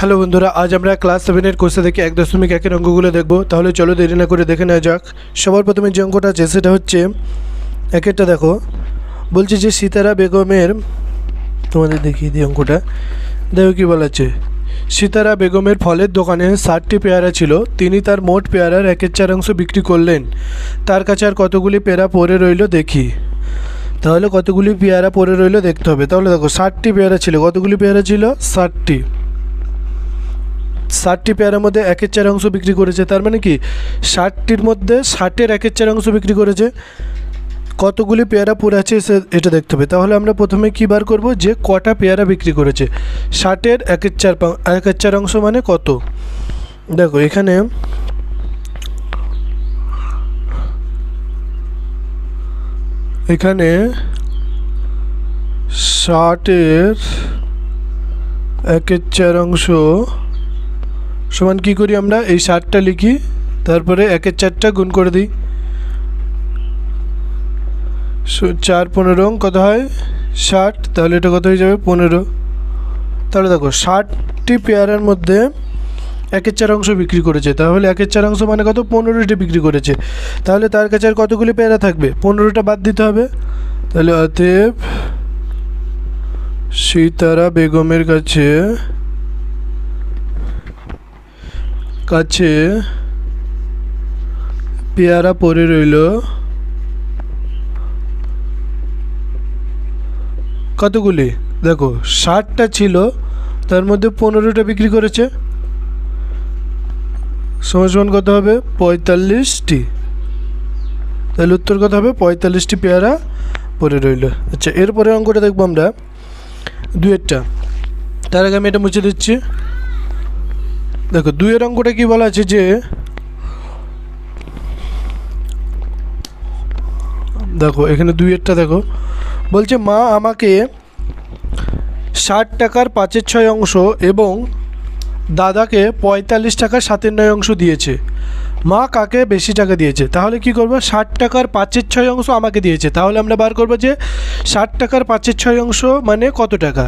Hello বন্ধুরা, আজ আমরা ক্লাস 7-এর কোর্সে থেকে 1.1-এর অঙ্কগুলো দেখব। তাহলে চলো দেরি না করে দেখে নেওয়া যাক। সবার প্রথমে যে অঙ্কটা আছে সেটা হচ্ছে একেরটা। দেখো, বলছে যে সিতারা বেগমের, তোমাদের দেখিয়ে দিই অঙ্কটা। দেখো কী বলা আছে, সিতারা বেগমের ফলের দোকানে 60টি পেয়ারা ছিল। তিনি তার মোট পেয়ারার 1/4 বিক্রি করলেন। তার কাছে আর কতগুলি পেয়ারা পড়ে রইল দেখি। তাহলে কতগুলি পেয়ারা পড়ে রইল দেখতে হবে। তাহলে দেখো 60টি পেয়ারা ছিল। কতগুলি পেয়ারা ছিল? 60টি পেয়ারার মধ্যে 1/4 বিক্রি করেছে। তার মানে কি 60টির মধ্যে 60-এর 1/4 বিক্রি করেছে। কতগুলি পেয়ারা পড়ে আছে এটা দেখতে হবে। তাহলে আমরা প্রথমে কী বার করব, যে কটা পেয়ারা বিক্রি করেছে। 60-এর 1/4 মানে কত? দেখো এখানে এখানে 60-এর 1/4 সমান কী করি আমরা, এই 60টা লিখি, তারপরে 1/4 গুণ করে দিই। 4×15 কত হয়? 60। তাহলে এটা কত হয়ে যাবে? 15। তাহলে দেখো 60টি পেয়ারার মধ্যে 1/4 বিক্রি করেছে। তাহলে 1/4 মানে কত? 15টি বিক্রি করেছে। তাহলে তার কাছে আর কতগুলি পেয়ারা থাকবে? 15টা বাদ দিতে হবে। তাহলে অতএব সিতারা বেগমের কাছে পেয়ারা পড়ে রইল কতগুলি? দেখো 60টা ছিল, তার মধ্যে 15টা বিক্রি করেছে। সমান কত হবে? 45টি। তাহলে উত্তর কত হবে? 45টি পেয়ারা পড়ে রইল। আচ্ছা, এরপরে অঙ্কটা দেখবো আমরা 2-এরটা। তার আগে আমি এটা মুছে দিচ্ছি। দেখো 2-এর অঙ্কটা কি বলা আছে, যে দেখো এখানে 2-এরটা দেখো, বলছে মা আমাকে 60 টাকার 5/6 এবং দাদাকে 45 টাকার 7/9 দিয়েছে। মা কাকে বেশি টাকা দিয়েছে? তাহলে কি করব, 60 টাকার 5/6 আমাকে দিয়েছে। তাহলে আমরা বার করব যে 60 টাকার 5/6 মানে কত টাকা।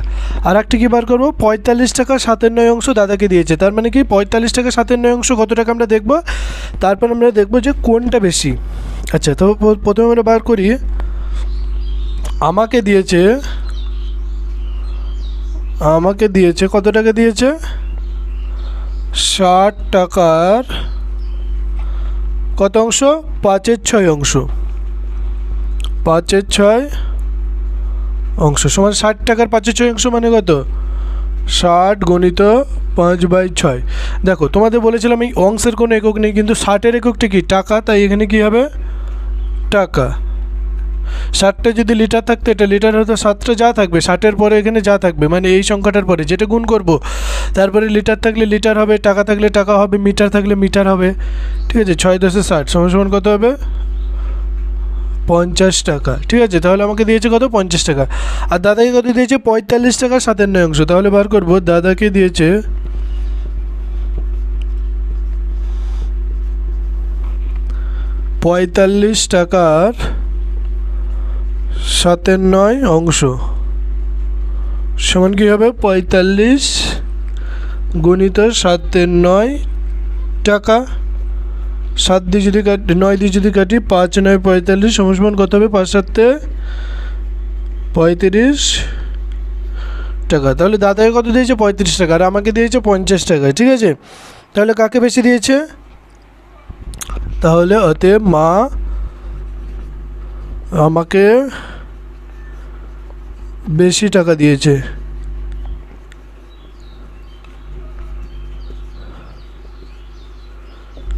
আর একটা কি বার করব, 45 টাকার 7/9 দাদাকে দিয়েছে। তার মানে কি 45 টাকা 7/9 কত টাকা আমরা দেখব। তারপর আমরা দেখব যে কোনটা বেশি। আচ্ছা, তো প্রথমে আমরা বার করি, আমাকে দিয়েছে কত টাকা দিয়েছে? 60 টাকার কত অংশ? 5/6 সমান 60 টাকার 5/6 মানে কত? 60 গুণিত 5/6। দেখো তোমাদের বলেছিলাম এই অংশের কোনো একক নেই, কিন্তু 60-এর এককটা কি? টাকা। তাই এখানে কি হবে? টাকা। 60টা যদি লিটার থাকতো, এটা লিটার হতো। 7টা যা থাকবে 60-এর পরে এখানে যা থাকবে, মানে এই সংখ্যাটার পরে যেটা গুণ করব, তারপরে লিটার থাকলে লিটার হবে, টাকা থাকলে টাকা হবে, মিটার থাকলে মিটার হবে। ঠিক আছে, 6×10=60 সমান কত হবে? 50 টাকা। ঠিক আছে, তাহলে আমাকে দিয়েছে কত? 50 টাকা। আর দাদাকে কত দিয়েছে? 45 টাকার 7/9। তাহলে বার করব, দাদাকে দিয়েছে 45 টাকার 7/9 সমান কী হবে? 45 গুণিত 7/9 টাকা। 7 দিয়ে যদি কাটি, 9 দিয়ে যদি কাটি, 5×9 45 সমান কত হবে? 5×7 35 টাকা। তাহলে দাদাকে কত দিয়েছে? 35 টাকা। আর আমাকে দিয়েছে 50 টাকা। ঠিক আছে, তাহলে কাকে বেশি দিয়েছে? তাহলে অতএব মা আমাকে বেশি টাকা দিয়েছে।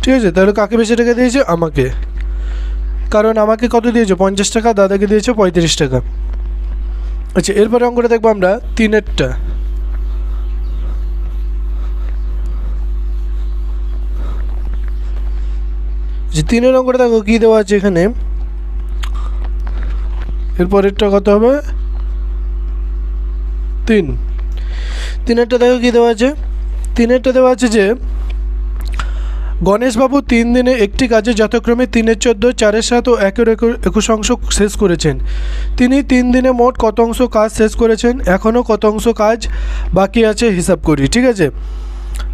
ঠিক আছে, তাহলে কাকে বেশি টাকা দিয়েছে? আমাকে। কারণ আমাকে কত দিয়েছে? 50 টাকা, দাদাকে দিয়েছে 35 টাকা। আচ্ছা, এরপরে অঙ্কটা দেখবো আমরা 3-এরটা। যে 3-এর অঙ্কটা দেখো কী দেওয়া আছে এখানে। এরপরেরটা কত হবে? 3। 3-এরটা দেখো কী দেওয়া আছে। 3-এরটা দেওয়া আছে যে গণেশবাবু 3 দিনে একটি কাজে যথাক্রমে 3/14, 4/7 ও 1/21 শেষ করেছেন। তিনি 3 দিনে মোট কত অংশ কাজ শেষ করেছেন? এখনও কত অংশ কাজ বাকি আছে হিসাব করি। ঠিক আছে,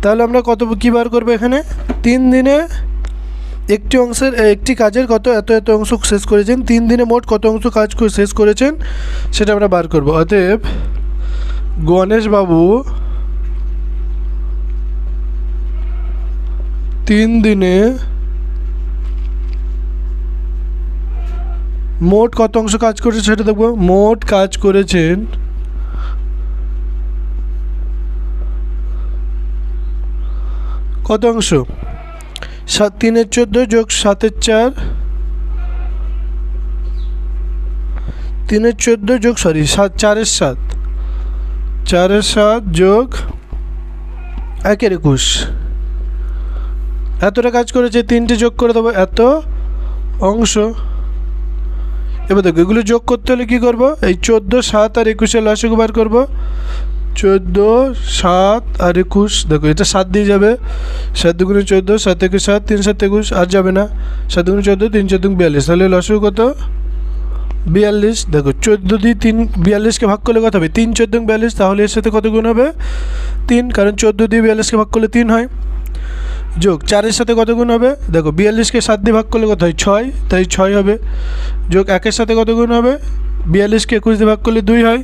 তাহলে আমরা কত কী বার করবো এখানে? 3 দিনে একটি কাজের এত এত অংশ শেষ করেছেন, 3 দিনে মোট কত অংশ কাজ শেষ করেছেন সেটা আমরা বার করব। অতএব গণেশবাবু 3 দিনে মোট কত অংশ কাজ করেছে সেটা দেখবো। মোট কাজ করেছেন কত অংশ? 3 × 14 যোগ 7 × 4, 3 × 14 যোগ 4 × 7, 4 × 7 যোগ 1 × 21, এতটা কাজ করেছে। 3টে যোগ করে দেবো, এত অংশ। এবার দেখো এগুলো যোগ করতে হলে কী করবো? এই 14, 7 আর 21 লসাগু বার করবো। 14, 7 আর 21, দেখো এটা 7 দিয়ে যাবে। 7 × 2 = 14, 7 × 1 = 7, 3 × 7 = 21, আর যাবে না। 7 × 14, 3 × 4 = 42, তাহলে লসাগু কত? 42। দেখো 14 দিয়ে 42কে ভাগ করলে কত হবে? 3 × 14 = 42, তাহলে এর সাথে কত গুণ হবে? 3, কারণ 14 দিয়ে 42কে ভাগ করলে 3 হয়। যোগ 4-এর সাথে কত গুণ হবে? দেখো 42কে 7 দিয়ে ভাগ করলে কত হয়? 6, তাই 6 হবে। যোগ 1-এর সাথে কত গুণ হবে? 42কে 21 দিয়ে ভাগ করলে 2 হয়।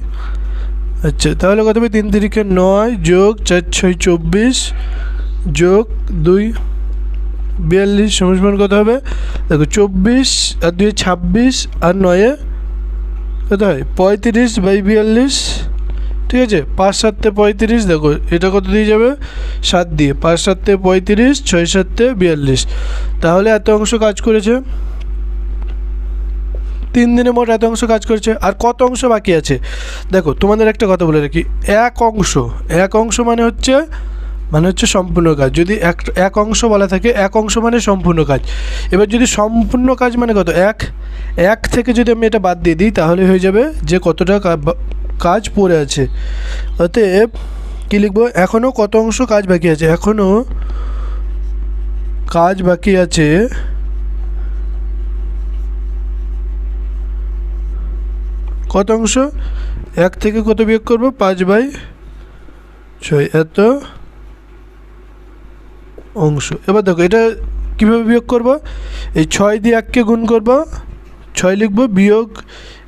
আচ্ছা, তাহলে কত হবে? 3 × 3 = 9 যোগ 4 × 6 = 24 যোগ 2 42 সমান কত হবে? দেখো 24 আর 2 = 26 আর 9 কত হয়? 35/42, ঠিক আছে। 5 × 7 = 35, দেখো এটা কত দিয়ে যাবে? 7 দিয়ে। 5 × 7 = 35, 6 × 7 = 42, তাহলে এত অংশ কাজ করেছে। 3 দিনে মোট এত অংশ কাজ করেছে। আর কত অংশ বাকি আছে? দেখো তোমাদের একটা কথা বলে রাখি, এক অংশ মানে হচ্ছে সম্পূর্ণ কাজ। যদি এক অংশ বলা থাকে, এক অংশ মানে সম্পূর্ণ কাজ। এবার যদি সম্পূর্ণ কাজ মানে কত? এক থেকে যদি আমি এটা বাদ দিয়ে দিই তাহলে হয়ে যাবে যে কতটা কাজ পড়ে আছে। অতএব কী লিখবো? এখনও কত অংশ কাজ বাকি আছে? এখনও কাজ বাকি আছে কত অংশ? 1 থেকে কত বিয়োগ করবো? 5/6, এত অংশ। এবার দেখো এটা কীভাবে বিয়োগ করব? এই 6 দিয়ে 1কে গুণ করব, 6 লিখবো, বিয়োগ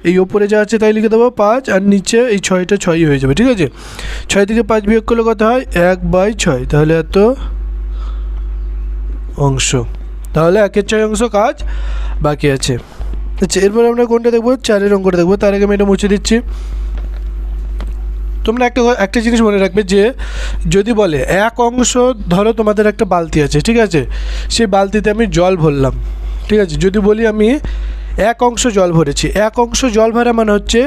এই ওপরে যা আছে তাই লিখে দেবো 5, আর নিচে এই 6টা 6ই হয়ে যাবে, ঠিক আছে। 6 থেকে 5 বিয়োগ করলে কত হয়? 1/6, তাহলে এত অংশ। তাহলে 1/6 অংশ কাজ বাকি আছে। আচ্ছা, এরপরে আমরা কোনটা দেখবো? 4-এর অঙ্কটা দেখবো। তার আগে আমি এটা মুছে দিচ্ছি। তোমরা একটা জিনিস মনে রাখবে যে যদি বলে এক অংশ, ধরো তোমাদের একটা বালতি আছে, ঠিক আছে, সেই বালতিতে আমি জল ভরলাম, ঠিক আছে। যদি বলি আমি এক অংশ জল ভরেছি, এক অংশ জল ভরা মানে হচ্ছে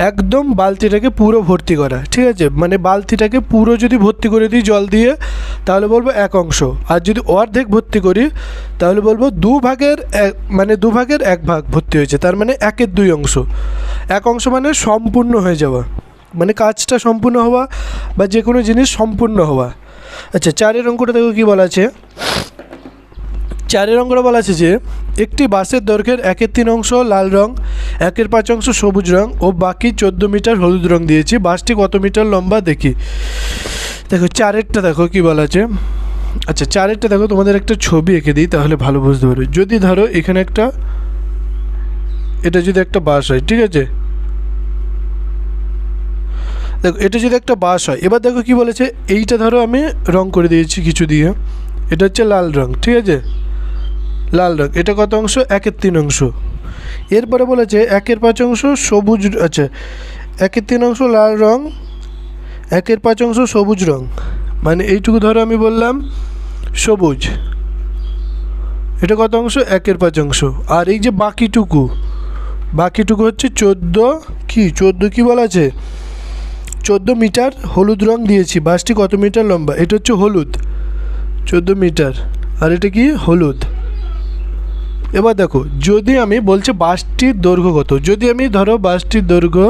একদম বালতিটাকে পুরো ভর্তি করা, ঠিক আছে। মানে বালতিটাকে পুরো যদি ভর্তি করে দিই জল দিয়ে তাহলে বলবো এক অংশ। আর যদি অর্ধেক ভর্তি করি তাহলে বলবো দু ভাগের এক ভাগ ভর্তি হয়েছে, তার মানে 1/2 অংশ। এক অংশ মানে সম্পূর্ণ হয়ে যাওয়া, মানে কাজটা সম্পূর্ণ হওয়া বা যে কোনো জিনিস সম্পূর্ণ হওয়া। আচ্ছা, 4-এর অঙ্কটা দেখো কী বলা আছে। 4-এর অঙ্কটা বলা আছে যে একটি বাসের দৈর্ঘ্যের 1/3 অংশ লাল রং, 1/5 অংশ সবুজ রং ও বাকি 14 মিটার হলুদ রং দিয়েছি। বাসটি কত মিটার লম্বা দেখি। দেখো 4-এরটা দেখো কী বলা আছে। আচ্ছা, 4-এরটা দেখো, তোমাদের একটা ছবি এঁকে দিই তাহলে ভালো বুঝতে পারবে। যদি ধরো এখানে এটা যদি একটা বাস হয়, ঠিক আছে, দেখো এটা যদি একটা বাস হয়, এবার দেখো কি বলেছে, এইটা ধরো আমি রং করে দিয়েছি কিছু দিয়ে, এটা হচ্ছে লাল রং, ঠিক আছে, লাল রং। এটা কত অংশ? 1/3 অংশ। এরপরে বলেছে 1/5 অংশ সবুজ, আচ্ছা 1/3 অংশ লাল রং, 1/5 অংশ সবুজ রং, মানে এইটুকু ধরো আমি বললাম সবুজ, এটা কত অংশ? 1/5 অংশ। আর এই যে বাকিটুকু হচ্ছে 14 কি বলা আছে? 14 মিটার হলুদ রং দিয়েছি। বাসটি কত মিটার লম্বা? এটা হচ্ছে হলুদ, 14 মিটার, আর এটা কি? হলুদ। এবার দেখো যদি আমি বলছে বাসটির দৈর্ঘ্য কত, যদি আমি ধরো বাসটির দৈর্ঘ্য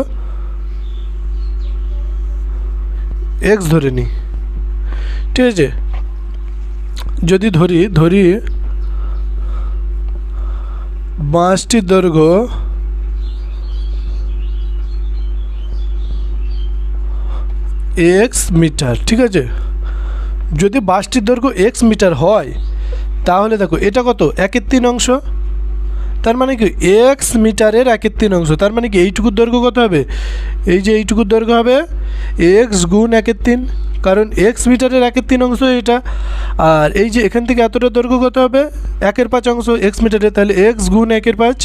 x ধরে নিই, ঠিক আছে, যদি ধরি বাসটির দৈর্ঘ্য x মিটার, ঠিক আছে, যদি বাসটির দৈর্ঘ্য এক্স মিটার হয় তাহলে দেখো এটা কত 1/3 অংশ, তার মানে কি এক্স মিটারের 1/3 অংশ, তার মানে কি এইটুকুর দৈর্ঘ্য কত হবে, এই যে এইটুকুর দৈর্ঘ্য হবে এক্স গুণ 1/3, কারণ এক্স মিটারের 1/3 অংশ এটা। আর এই যে এখান থেকে এতটা দৈর্ঘ্য কত হবে 1/5 অংশ এক্স মিটারে, তাহলে এক্স গুণ 1/5,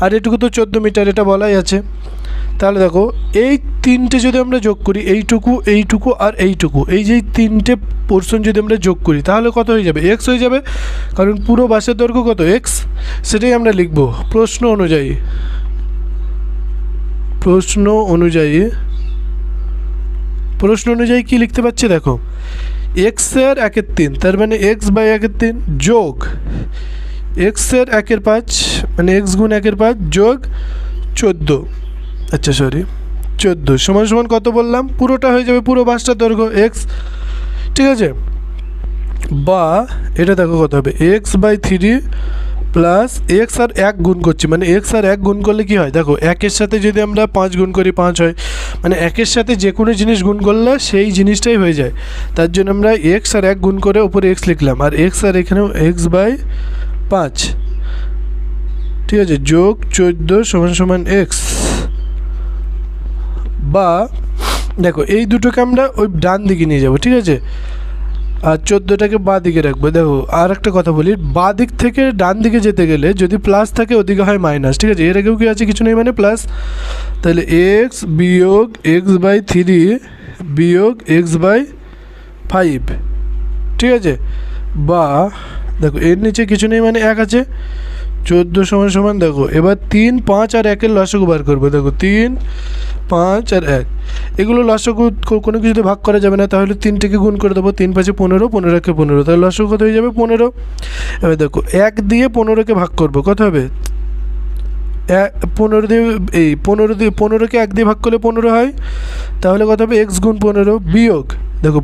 আর এটুকু তো 14 মিটার, এটা বলাই আছে। তাহলে দেখো এই তিনটে যদি আমরা যোগ করি, এইটুকু এইটুকু আর এইটুকু, এই যে তিনটে পোর্শন যদি আমরা যোগ করি তাহলে কত হয়ে যাবে, এক্স হয়ে যাবে, কারণ পুরো বাসের দৈর্ঘ্য কত এক্স, সেটাই আমরা লিখব প্রশ্ন অনুযায়ী। প্রশ্ন অনুযায়ী কি লিখতে পাচ্ছি দেখো, এক্সের 1/3 তার মানে এক্স বাই 1/3 যোগ এক্সের 1/5 মানে এক্স গুণ 1/5 যোগ 14, আচ্ছা সরি 14 সমান সমান কত বললাম, পুরোটা হয়ে যাবে পুরো বাসটার দৈর্ঘ্য এক্স, ঠিক আছে। বা এটা দেখো কত হবে এক্স বাই 3 প্লাস এক্স আর 1 গুণ করছি, মানে এক্স আর 1 গুণ করলে কি হয় দেখো, একের সাথে যদি আমরা 5 গুণ করি 5 হয়, মানে একের সাথে যে কোনো জিনিস গুণ করলে সেই জিনিসটাই হয়ে যায়, তার জন্য আমরা এক্স আর 1 গুণ করে উপরে এক্স লিখলাম, আর এক্স আর এখানেও এক্স বাই 5, ঠিক আছে, যোগ 14 সমান সমান এক্স। বা দেখো এই দুটোকে আমরা ওই ডান দিকে নিয়ে যাব, ঠিক আছে, আর 14টাকে বাঁ দিকে রাখবো। দেখো আর একটা কথা বলি, বাঁ দিক থেকে ডান দিকে যেতে গেলে যদি প্লাস থাকে ওদিকে হয় মাইনাস, ঠিক আছে, এর আগেও কি আছে কিছু নেই মানে প্লাস, তাহলে এক্স বিয়োগ এক্স বাই 3 বিয়োগ এক্স বাই 5, ঠিক আছে। বা দেখো এর নিচে কিছু নেই মানে 1 আছে, 14 সমান সমান দেখো এবার 3, 5 আর 1-এর লসাগু বার করবো, দেখো 3, 5 আর 1, এগুলো লসাগু কোনো কিছুতে ভাগ করা যাবে না, তাহলে 3টিকে গুণ করে দেবো, 3 5 15, 15 15, তাহলে লসাগু কত হয়ে যাবে 15। এবার দেখো 1 দিয়ে 15কে ভাগ করবো, কত হবে 15 দিয়ে, এই 15কে 1 দিয়ে ভাগ করলে 15 হয়, তাহলে কত হবে এক্স গুণ 15 বিয়োগ, দেখো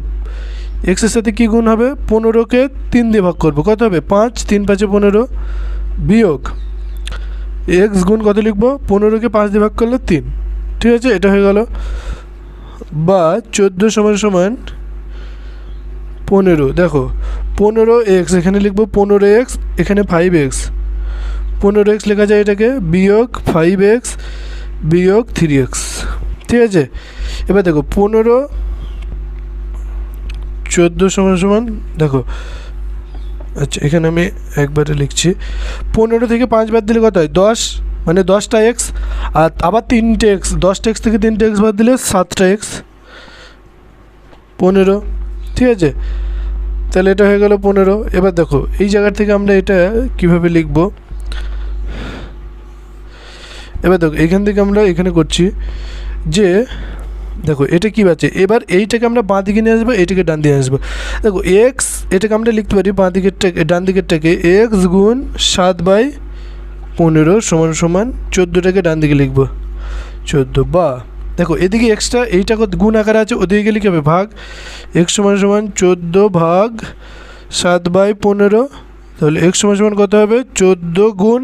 এক্সের সাথে কী গুণ হবে 15কে 3 দিয়ে ভাগ করবো, কত হবে 5, 3 5 15 বিয়োগ এক্স গুণ কত লিখবো 15কে 5 দিয়ে ভাগ করলে 3, ঠিক আছে, এটা হয়ে গেল। বা 14 সমান সমান 15, দেখো 15x এখানে লিখবো 15x, এখানে 5x, 15x লেখা যায় এটাকে, বিয়োগ 5x বিয়োগ 3x, ঠিক আছে। এবার দেখো 14 সমান সমান দেখো, আচ্ছা এখানে আমি একবারে লিখছি, 15 থেকে 5 বাদ দিলে কত হয় 10, মানে 10টা এক্স, আর আবার 3টে এক্স, 10টা এক্স থেকে 3টে এক্স বাদ দিলে 7টা এক্স, 15, ঠিক আছে, তাহলে এটা হয়ে গেল 15। এবার দেখো এই জায়গা থেকে আমরা এটা কিভাবে লিখব, এবার দেখো এখান থেকে আমরা এখানে করছি যে দেখো এটা কী আছে, এবার এইটাকে আমরা বাঁ দিকে নিয়ে আসবো, এইটাকে ডান দিকে আসবো, দেখো এক্স এটাকে আমরা লিখতে পারি বাঁ দিকেরটাকে, ডান দিকেরটাকে এক্স গুণ 7/15 সমান সমান 14টাকে ডান দিকে লিখবো 14। বা দেখো এদিকে এক্সট্রা এইটা গুণ আকারে আছে, ওদিকে গেলে কী হবে ভাগ, এক্স সমান সমান 14 ভাগ 7/15, তাহলে এক্স সমান সমান কত হবে 14 গুণ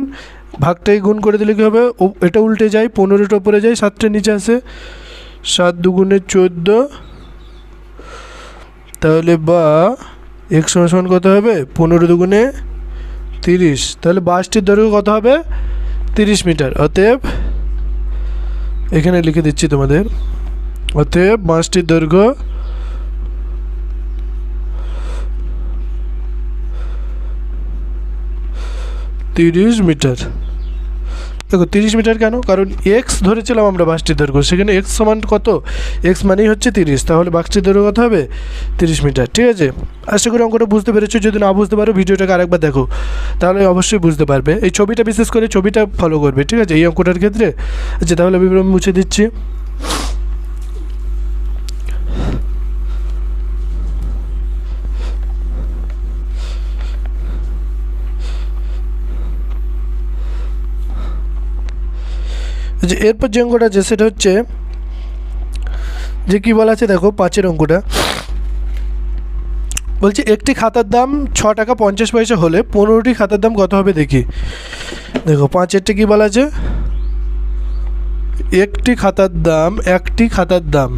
ভাগটাই গুণ করে দিলে কী হবে, এটা উল্টে যায়, 15টা উপরে যায় 7টা নিচে আসে, 7 দুগুণে 14, তাহলে বা এক্স সমান সমান কত হবে 15 দুগুণে 30, তাহলে বাসটির দৈর্ঘ্য কত হবে 30 মিটার। অতএব এখানে লিখে দিচ্ছি তোমাদের, অতএব বাসটির দৈর্ঘ্য 30 মিটার। দেখো 30 মিটার কেন, কারণ এক্স ধরেছিলাম আমরা বাসটির দৈর্ঘ্য, সেখানে এক্স সমান কত, এক্স মানেই হচ্ছে 30, তাহলে বাসটির দৈর্ঘ্য কত হবে 30 মিটার, ঠিক আছে। আশা করি অঙ্কটা বুঝতে পেরেছো, যদি না বুঝতে পারো ভিডিওটাকে আরেকবার দেখো, তাহলে অবশ্যই বুঝতে পারবে। এই ছবিটা বিশেষ করে ছবিটা ফলো করবে, ঠিক আছে, এই অঙ্কটার ক্ষেত্রে। আচ্ছা তাহলে আমি মুছে দিচ্ছি। যে এরপর যে অঙ্কটা আছে সেটা হচ্ছে যে কী বলা আছে দেখো 5-এর অঙ্কটা বলছে একটি খাতার দাম 6 টাকা 50 পয়সা হলে 15টি খাতার দাম কত হবে দেখি। দেখো 5-এরটা কী বলা আছে, একটি খাতার দাম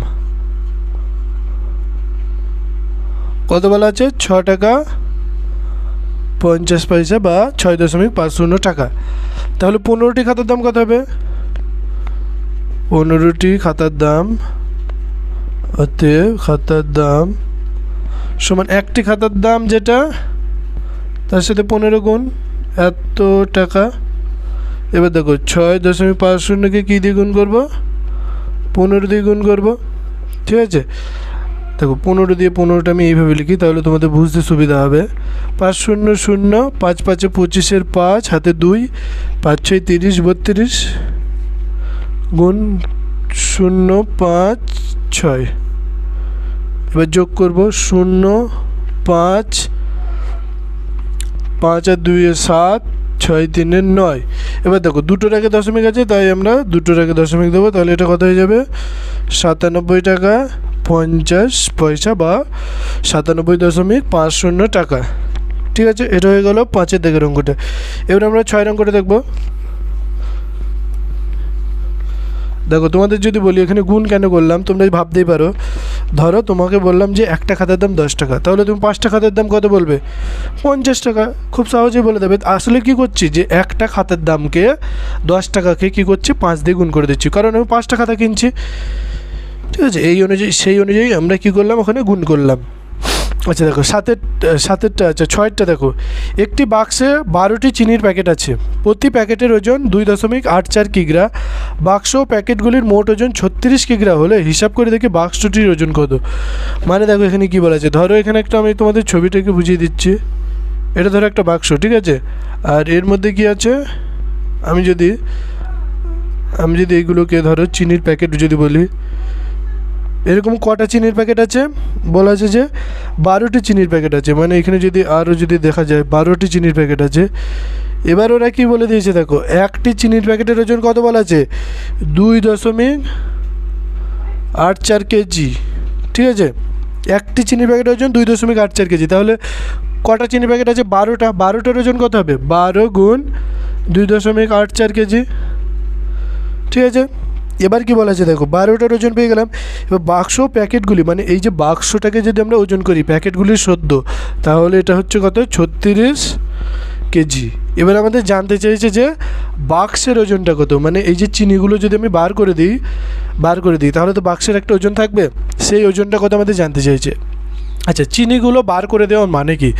কত বলা আছে? 6 টাকা 50 পয়সা বা 6.50 টাকা। তাহলে 15টি খাতার দাম কত হবে? 15টি খাতার দাম, অতএব খাতার দাম সমান একটি খাতার দাম যেটা তার সাথে 15 গুণ এত টাকা। এবার দেখো 6.50কে কী দিয়ে গুণ করবো? 15 দিয়ে গুণ করবো, ঠিক আছে? দেখো 15 দিয়ে 15টা আমি এইভাবে লিখি, তাহলে তোমাদের বুঝতে সুবিধা হবে। 5 0 0, 5 5 25, 5 হাতে 2, 5 6 30 32 গুণ 0 5 6। এবার যোগ করব 0 5 5 আর 2 7, 6 3 9। এবার দেখো দুটোর আগে দশমিক আছে, তাই আমরা দুটোর আগে দশমিক দেবো। তাহলে এটা কত হয়ে যাবে? 97 টাকা 50 পয়সা বা 97.50 টাকা। ঠিক আছে, এটা হয়ে গেল 5-এর দিকের অঙ্কটা। এবার আমরা 6-এর অঙ্কটা দেখব। দেখো তোমাদের যদি বলি এখানে গুণ কেন করলাম, তোমরা ভাবতেই পারো। ধরো তোমাকে বললাম যে একটা খাতার দাম 10 টাকা, তাহলে তুমি 5টা খাতার দাম কত বলবে? 50 টাকা। খুব সহজেই বলে দেবে। আসলে কি করছি যে একটা খাতার দামকে 10 টাকাকে কী করছি? 5 দিয়ে গুণ করে দিচ্ছি, কারণ আমি 5টা খাতা কিনছি। ঠিক আছে, সেই অনুযায়ী আমরা কি করলাম? ওখানে গুণ করলাম। আচ্ছা দেখো সাতেরটা, আচ্ছা 6-টা দেখো। একটি বাক্সে 12টি চিনির প্যাকেট আছে। প্রতি প্যাকেটের ওজন 2.84 কিগ্রা। বাক্স ও প্যাকেটগুলির মোট ওজন 36 কিগ্রা হলে হিসাব করে দেখি বাক্সটির ওজন কত। মানে দেখো এখানে কি বলা আছে, ধরো এখানে একটা আমি তোমাদের ছবিটাকে বুঝিয়ে দিচ্ছি। এটা ধরো একটা বাক্স, ঠিক আছে? আর এর মধ্যে কি আছে? আমি যদি এইগুলোকে ধরো চিনির প্যাকেট যদি বলি, এরকম কটা চিনির প্যাকেট আছে? বলা আছে যে 12টি চিনির প্যাকেট আছে। মানে এখানে যদি আরও যদি দেখা যায় 12টি চিনির প্যাকেট আছে। এবার ওরা কি বলে দিয়েছে দেখো, একটি চিনির প্যাকেটের ওজন কত বলা আছে? 2.84 কেজি। ঠিক আছে, একটি চিনির প্যাকেটের ওজন 2.84 কেজি। তাহলে কটা চিনির প্যাকেট আছে? 12টা। 12টার ওজন কত হবে? 12 গুণ 2.84 কেজি। ঠিক আছে, এবার কি বলা আছে দেখো, 12টার ওজন পেয়ে গেলাম। এবার বাক্স প্যাকেটগুলি, মানে এই যে বাক্সটাকে যদি আমরা ওজন করি প্যাকেটগুলির সদ্য, তাহলে এটা হচ্ছে কত? 36 কেজি। এবার আমাদের জানতে চাইছে যে বাক্সের ওজনটা কত। মানে এই যে চিনিগুলো যদি আমি বার করে দিই তাহলে তো বাক্সের একটা ওজন থাকবে, সেই ওজনটা কত আমাদের জানতে চাইছে। আচ্ছা, চিনিগুলো বার করে দেওয়ার মানে কি?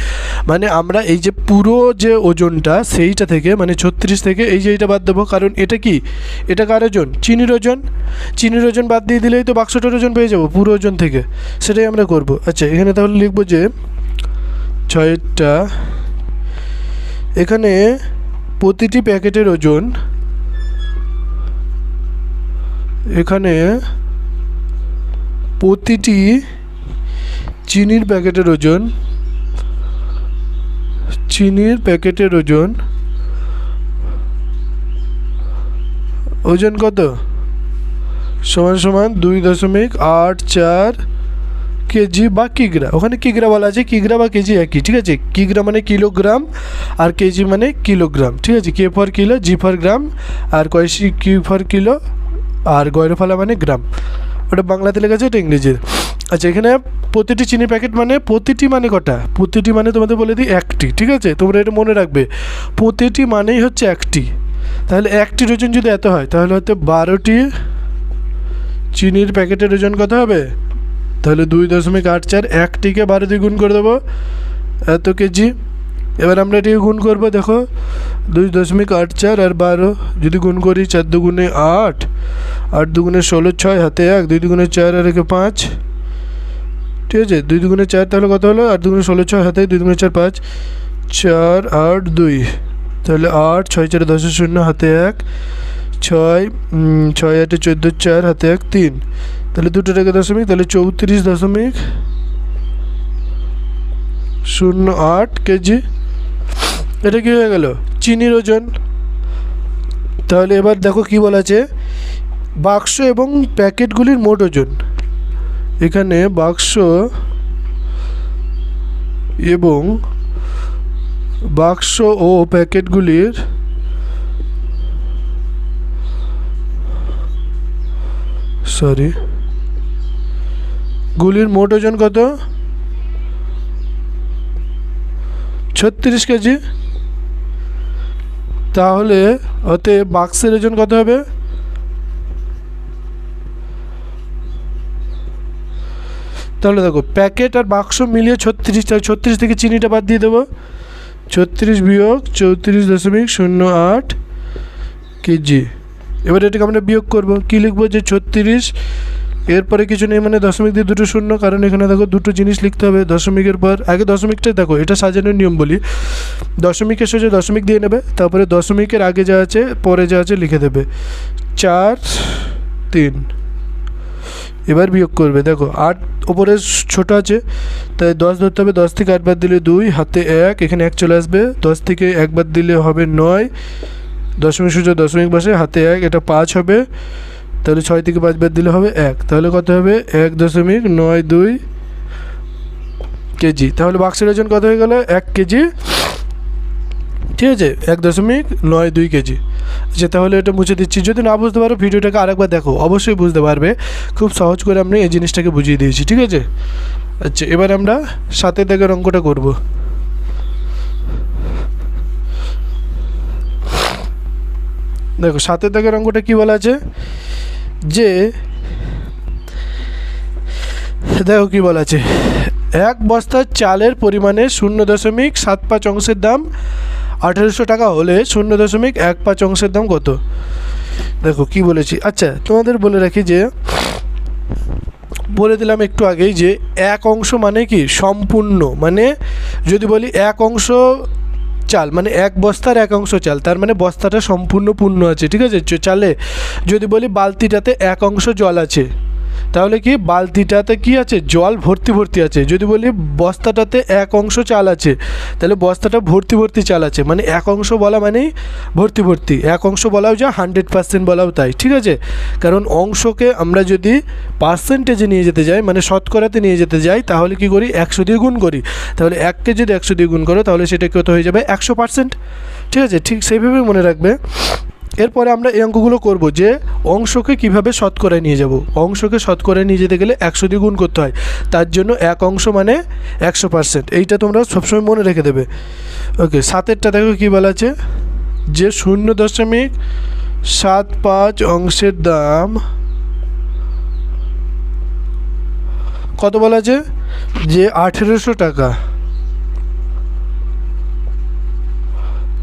মানে আমরা এই যে পুরো যে ওজনটা সেইটা থেকে, মানে 36 থেকে এই যে এইটা বাদ দেবো, কারণ এটা কি? এটা কার ওজন? চিনির ওজন। চিনির ওজন বাদ দিয়ে দিলেই তো বাক্সটার ওজন পেয়ে যাবো পুরো ওজন থেকে, সেটাই আমরা করব। আচ্ছা, এখানে তাহলে লিখবো যে 6টা, এখানে প্রতিটি প্যাকেটের ওজন, এখানে প্রতিটি চিনির প্যাকেটের ওজন কত? সমান 2.84 কেজি বা কিগ্রা। ওখানে কিগ্রা বলা আছে, কিগ্রা বা কেজি একই। ঠিক আছে, কিগ্রা মানে কিলোগ্রাম আর কেজি মানে কিলোগ্রাম। ঠিক আছে, K for kilo, G for gram, আর কয়সি কিউ ফর কিলো, আর গয়রফলা মানে গ্রাম। ওটা বাংলাতে লেখা আছে, এটা ইংরেজি। আচ্ছা, এখানে প্রতিটি চিনির প্যাকেট মানে প্রতিটি মানে কটা? প্রতিটি মানে তোমাদের বলে দিই একটি। ঠিক আছে, তোমরা এটা মনে রাখবে, প্রতিটি মানেই হচ্ছে একটি। তাহলে একটির ওজন যদি এত হয়, তাহলে হয়তো 12টি চিনির প্যাকেটের ওজন কত হবে? তাহলে 2.84, একটিকে 12 দিয়ে গুণ করে দেবো, এত কেজি। এবার আমরা এটিকে গুণ করবো। দেখো 2.84 আর 12 যদি গুণ করি, 4 দুগুণে 8, 8 দুগুণে 16, 6 হাতে 1, 2 দুগুণে 4 আর 1 5। ঠিক আছে, 2 দুগুণে 4 তাহলে কত হলো? 8 দুগুণে 16, 6 হাতে 2 দুগুণে 4 5, 4 8 2, তাহলে 8 6 4 10 0 হাতে 1, 6 6 8 14 4 হাতে 1 3, তাহলে দুটো রেখে দশমিক, তাহলে 34.08 কেজি। এটা কি হয়ে গেল? চিনির ওজন। তাহলে এবার দেখো কি বলা আছে, বাক্স এবং প্যাকেটগুলির মোট ওজন। এখানে বাক্স ও প্যাকেটগুলির গুলির মোট ওজন কত? 36 কেজি। তাহলে ওতে বাক্সের ওজন কত হবে? তাহলে দেখো প্যাকেট আর বাক্স মিলিয়ে 36, তাহলে 36 থেকে চিনিটা বাদ দিয়ে দেবো। 36 বিয়োগ 34.08 কেজি। এবার এটাকে আমরা বিয়োগ করব, কি লিখবো যে 36 এরপরে কিছু নেই মানে দশমিক দিয়ে দুটো শূন্য, কারণ এখানে দেখো দুটো জিনিস লিখতে হবে দশমিকের পর। আগে দশমিকটাই দেখো, এটা সাজানোর নিয়ম বলি, দশমিকের সোজা দশমিক দিয়ে নেবে, তারপরে দশমিকের আগে যা আছে পরে যা আছে লিখে দেবে 4 3। এবার বিয়োগ করবে, দেখো 8 ওপরে ছোট আছে তাই 10 ধরতে হবে, 10 থেকে 8 বাদ দিলে 2, হাতে 1, এখানে 1 চলে আসবে, 10 থেকে 1 বাদ দিলে হবে 9, দশমিক সোজা দশমিক বসে হাতে 1, এটা 5 হবে, তাহলে 6 থেকে 5 বাদ দিলে হবে 1, তাহলে কত হবে 1.92 কেজি। তাহলে বাক্সের ওজন কত হয়ে গেল? 1 কেজি, ঠিক আছে, 1.92 কেজি। আচ্ছা, তাহলে এটা মুছে দিচ্ছি। যদি না বুঝতে পারো ভিডিওটাকে আরেকবার দেখো, অবশ্যই বুঝতে পারবে, খুব সহজ করে আমরা এই জিনিসটাকে বুঝিয়ে দিয়েছি, ঠিক আছে। আচ্ছা, এবার আমরা 7 দাগের অঙ্কটা করব। দেখো 7 দাগের অঙ্কটা কি বলা আছে যে, দেখো কি বলা আছে, 1 বস্তা চালের পরিমাণে 0.75 অংশের দাম 1800 টাকা হলে 0.15 অংশের দাম কত? দেখো কি বলেছি। আচ্ছা, তোমাদের বলে রাখি যে, বলে দিলাম একটু আগেই যে 1 অংশ মানে কি সম্পূর্ণ, মানে যদি বলি 1 অংশ চাল মানে 1 বস্তার 1 অংশ চাল, তার মানে বস্তাটা সম্পূর্ণ পূর্ণ আছে, ঠিক আছে। চালে যদি বলি বালতিটাতে 1 অংশ জল আছে, তাহলে কি বালতিটাতে কি আছে? জল ভর্তি ভর্তি আছে। যদি বলি বস্তাটাতে 1 অংশ চাল আছে, তাহলে বস্তাটা ভর্তি ভর্তি চাল আছে, মানে 1 অংশ বলা মানেই ভর্তি ভর্তি। 1 অংশ বলাও যা 100% বলাও তাই, ঠিক আছে। কারণ অংশকে আমরা যদি পার্সেন্টেজে নিয়ে যেতে যাই, মানে শতকরাতে নিয়ে যেতে যাই, তাহলে কি করি 100 দিয়ে গুণ করি। তাহলে 1কে যদি 100 দিয়ে গুণ করো তাহলে সেটা কত হয়ে যাবে? 100%, ঠিক আছে। ঠিক সেইভাবেই মনে রাখবে। এরপরে আমরা এই অঙ্কগুলো করব যে অংশকে কিভাবে শতকরায় নিয়ে যাব। অংশকে শতকরায় নিয়ে যেতে গেলে 100 দিয়ে গুণ করতে হয়, তার জন্য 1 অংশ মানে 100%, এইটা তোমরা সবসময় মনে রেখে দেবে। ওকে, 7এরটা দেখো কি বলা আছে যে 0.75 অংশের দাম কত বলা আছে যে 1800 টাকা।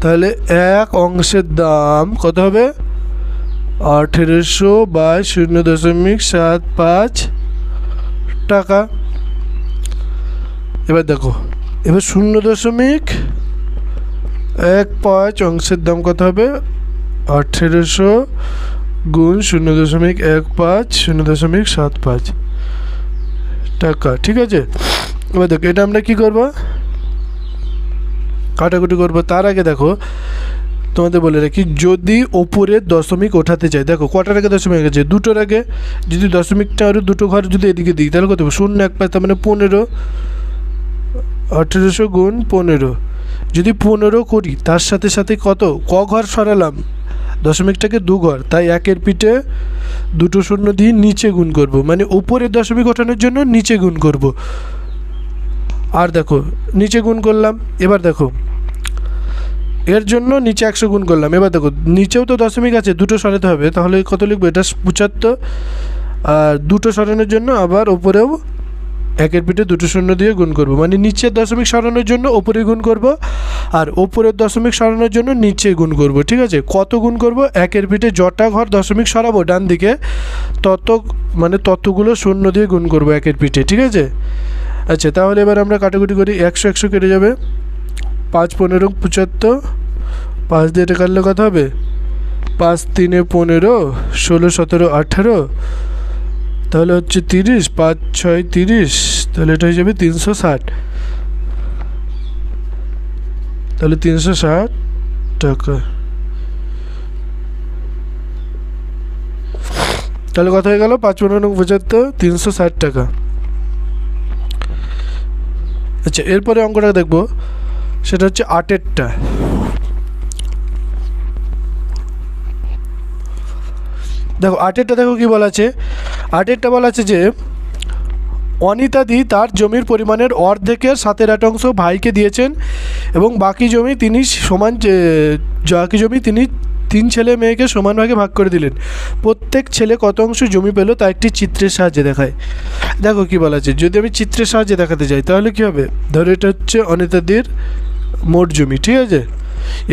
তাহলে 1 অংশের দাম কত হবে? 1800 বাই 0.75 টাকা। এবার দেখো, এবার 0.15 অংশের দাম কত হবে? 1800 গুণ 0.15 0.75 টাকা, ঠিক আছে। এবার দেখো এটা আমরা কি করব? কাটাকুটি করবো। তার আগে দেখো তোমাদের বলে রাখি, যদি ওপরের দশমিক ওঠাতে চাই, দেখো কটার আগে দশমিক আছে? 2টোর আগে। যদি দশমিকটা আরও 2টো ঘর যদি এদিকে দিই তাহলে কত হবে? 0.15 তার মানে 15। 1800 গুণ 15, যদি 15 করি তার সাথে সাথে কত ক ঘর সরালাম? দশমিকটাকে 2 ঘর, তাই 1-এর পিঠে 2টো শূন্য দিয়ে নিচে গুণ করব, মানে উপরের দশমিক ওঠানোর জন্য নিচে গুণ করব। আর দেখো নিচে গুণ করলাম। এবার দেখো এর জন্য নিচে 100 গুণ করলাম। এবার দেখো নিচেও তো দশমিক আছে, 2টো সরাতে হবে, তাহলে কত লিখবো? এটা 75। আর 2টো সরানোর জন্য আবার ওপরেও 1-এর পিঠে 2টো শূন্য দিয়ে গুণ করব, মানে নিচের দশমিক সরানোর জন্য ওপরে গুণ করব, আর ওপরের দশমিক সরানোর জন্য নিচে গুণ করব, ঠিক আছে। কত গুণ করব? 1-এর পিঠে যটা ঘর দশমিক সরাবো ডান দিকে ততগুলো শূন্য দিয়ে গুণ করব 1-এর পিঠে, ঠিক আছে। আচ্ছা, তাহলে এবার আমরা কাটাকুটি করি। 100 কেটে যাবে, 5 15 75, 5 দিয়ে এটা কাটলে কত হবে? 5 3 15, 16 17 18, তাহলে হচ্ছে 30, 5 6 30, তাহলে এটা হয়ে যাবে 360। তাহলে 360 টাকা। তাহলে কত হয়ে গেল? 5 15 75, 360 টাকা। আচ্ছা, এরপরে অঙ্কটা দেখবো, সেটা হচ্ছে 8-এরটা। দেখো 8-এরটা দেখো কি বলা আছে। 8-এরটা বলা আছে যে অনিতাদি তার জমির পরিমাণের অর্ধেকের 1/8 ভাইকে দিয়েছেন এবং বাকি জমি তিনি তিনি 3 ছেলে মেয়েকে সমান ভাগে ভাগ করে দিলেন। প্রত্যেক ছেলে কত অংশ জমি পেল তা একটি চিত্রের সাহায্যে দেখায়। দেখো কি বলা আছে, যদি আমি চিত্রের সাহায্যে দেখাতে যাই তাহলে কি হবে, ধরো এটা হচ্ছে অনিতাদির মোট জমি, ঠিক আছে।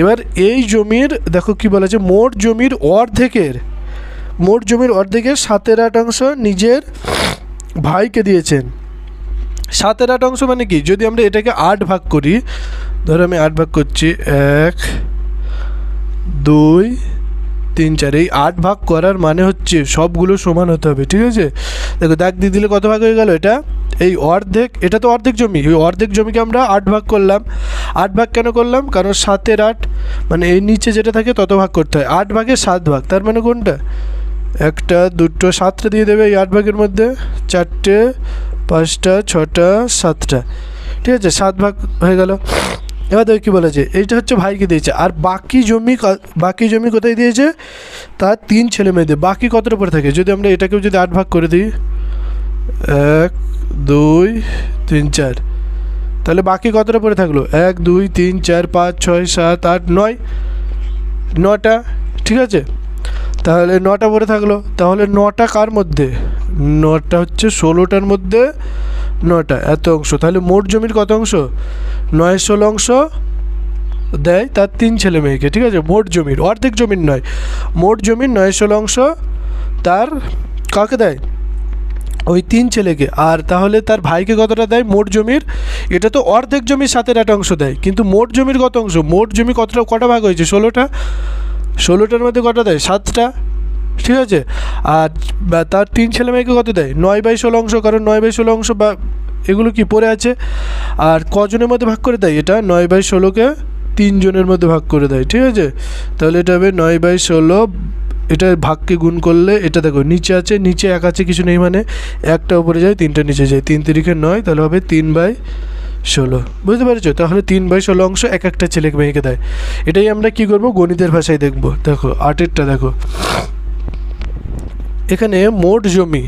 এবার এই জমির দেখো কি বলা আছে, মোট জমির অর্ধেকের 1/8 নিজের ভাইকে দিয়েছেন। 1/8 মানে কি, যদি আমরা এটাকে 8 ভাগ করি, ধরো আমি 8 ভাগ করছি, 1 2 3 4, এই 8 ভাগ করার মানে হচ্ছে সবগুলো সমান হতে হবে, ঠিক আছে। দেখো দাগ দিয়ে দিলে কত ভাগ হয়ে গেল, এটা এই অর্ধেক, এটা তো অর্ধেক জমি, এই অর্ধেক জমিকে আমরা 8 ভাগ করলাম। 8 ভাগ কেন করলাম, কারণ 7/8 মানে এই নিচে যেটা থাকে তত ভাগ করতে হয়, 8 ভাগে 7 ভাগ, তার মানে কোনটা, 1টা 2টো 7টা দিয়ে দেবে এই 8 ভাগের মধ্যে, 4টে 5টা 6টা 7টা, ঠিক আছে, 7 ভাগ হয়ে গেল। এবার দেখো কী বলেছে, এইটা হচ্ছে ভাইকে দিয়েছে, আর বাকি জমি কোথায় দিয়েছে, তার 3 ছেলে মেয়েদের। বাকি কতটা পড়ে থাকে, যদি আমরা এটাকেও যদি 8 ভাগ করে দিই, 1 2 3 4, তাহলে বাকি কতটা পড়ে থাকলো, 1 2 3 4 5 6 7 8 9, 9টা, ঠিক আছে। তাহলে 9টা পড়ে থাকলো, তাহলে 9টা কার মধ্যে, 9টা হচ্ছে 16টার মধ্যে 9টা, এত অংশ। তাহলে মোট জমির কত অংশ, 9/16 অংশ দেয় তার 3 ছেলে মেয়েকে, ঠিক আছে। মোট জমির, অর্ধেক জমির নয়, মোট জমির 9/16 অংশ তার কাকে দেয়, ওই 3 ছেলেকে। আর তাহলে তার ভাইকে কতটা দেয় মোট জমির, এটা তো অর্ধেক জমির 1/8 দেয়, কিন্তু মোট জমির কত অংশ, মোট জমি কটা ভাগ হয়েছে, 16টা, 16টার মধ্যে কটা দেয়, 7টা, ঠিক আছে। আর তার 3 ছেলে মেয়েকে কত দেয়, 9/16 অংশ, কারণ 9/16 অংশ বা এগুলো কি পড়ে আছে। আর কজনের মধ্যে ভাগ করে দেয়, এটা 9/16কে 3 জনের মধ্যে ভাগ করে দেয়, ঠিক আছে। তাহলে এটা হবে 9/16, এটা ভাগকে গুণ করলে, এটা দেখো নিচে আছে, নিচে 1 আছে, কিছু নেই, মানে 1টা উপরে যায় 3টা নিচে যায়, 3 3 9, তাহলে হবে 3/16, বুঝতে পেরেছো। তাহলে 3/16 অংশ একটা ছেলে মেয়েকে দেয়। এটাই আমরা কি করব, গণিতের ভাষায় দেখব। দেখো 8এরটা দেখো, এখানে মোট জমি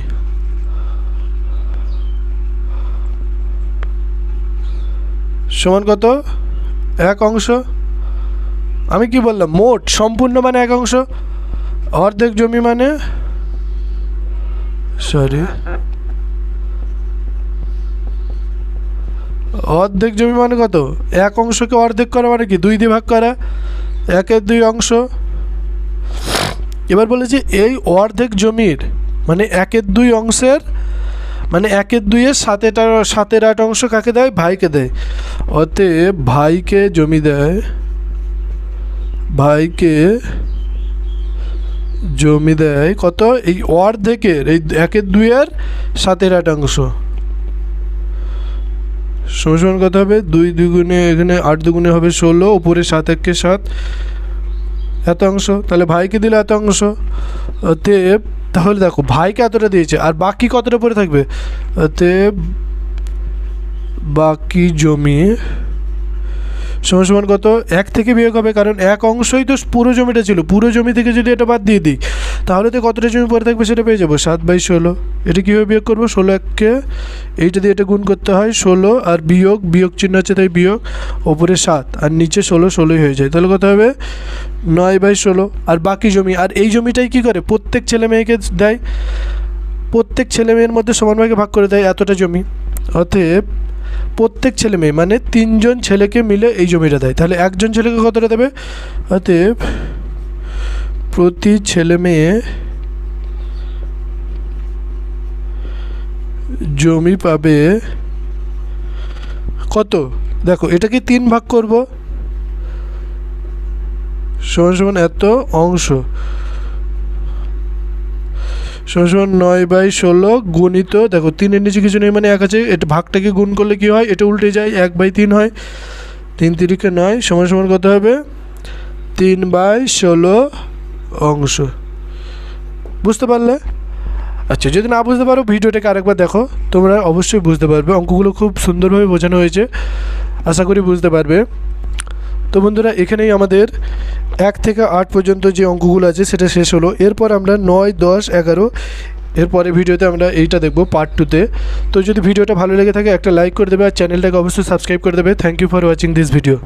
সমান কত, 1 অংশ। আমি কি বললাম, মোট সম্পূর্ণ মানে 1 অংশ, অর্ধেক জমি মানে অর্ধেক জমি মানে কত, 1 অংশকে অর্ধেক করা মানে কি 2 দিয়ে ভাগ করা, 1/2 অংশ। এবার বলেছি এই অর্ধেক জমির মানে 1/2 অংশের, মানে 1/2 7/8 অংশ কাকে দেয়, ভাইকে দেয়। অতএব ভাইকে জমি দেয়, কত, এই অর্ধেকের, এই 1/2 7/8 অংশ সমান কত হবে, 2 2 এখানে 8 2 হবে 16, উপরে 7 1 7, এত অংশ। তাহলে ভাইকে দিলে এত অংশ। অতএব তাহলে দেখো ভাইকে এতটা দিয়েছে, আর বাকি কতটা পড়ে থাকবে, অতএব বাকি জমি সমান কত, 1 থেকে বিয়োগ হবে, কারণ 1 অংশই তো পুরো জমিটা ছিল, পুরো জমি থেকে যদি এটা বাদ দিয়ে দিই তাহলে তো কতটা জমি পড়ে থাকবে সেটা পেয়ে যাবো, 7/16। এটা কীভাবে বিয়োগ করবো, 16 1কে এইটা দিয়ে এটা গুণ করতে হয়, 16 আর বিয়োগ চিহ্ন আছে তাই বিয়োগ, ওপরে 7 আর নিচে 16 হয়ে যায়, তাহলে কত হবে 9/16। আর বাকি জমি, আর এই জমিটাই কী করে, প্রত্যেক ছেলে মেয়েকে দেয়, প্রত্যেক ছেলে মেয়ের মধ্যে সমান ভাগে ভাগ করে দেয় এতটা জমি। অতএব প্রত্যেক ছেলে মেয়ে মানে 3 জন ছেলেকে মিলে এই জমিটা দেয়, তাহলে একজন ছেলেকে কতটা দেবে, অতএব প্রতি ছেলে মেয়ে জমি পাবে কত, দেখো এটাকে 3 ভাগ করব, সমান এত অংশ, সমান 9/16 গুণিত, দেখো 3-এর নিচে কিছু নেই মানে 1 আছে, এটা ভাগটাকে গুণ করলে কি হয়, এটা উল্টে যায়, 1/3 হয়, 3 3 9, সমান কত হবে 3/16 অংশ। বুঝতে পারলে? আচ্ছা, যদি না বুঝতে পারো ভিডিওটাকে আরেকবার দেখো, তোমরা অবশ্যই বুঝতে পারবে। অঙ্কগুলো খুব সুন্দরভাবে বোঝানো হয়েছে, আশা করি বুঝতে পারবে। তো বন্ধুরা, এখানেই আমাদের 1 থেকে 8 পর্যন্ত যে অঙ্কগুলো আছে সেটা শেষ হলো। এরপর আমরা 9 10 11 এরপরে ভিডিওতে আমরা এইটা দেখব পার্ট 2তে। তো যদি ভিডিওটা ভালো লেগে থাকে একটা লাইক করে দেবে আর চ্যানেলটাকে অবশ্যই সাবস্ক্রাইব করে দেবে। Thank you for watching this video.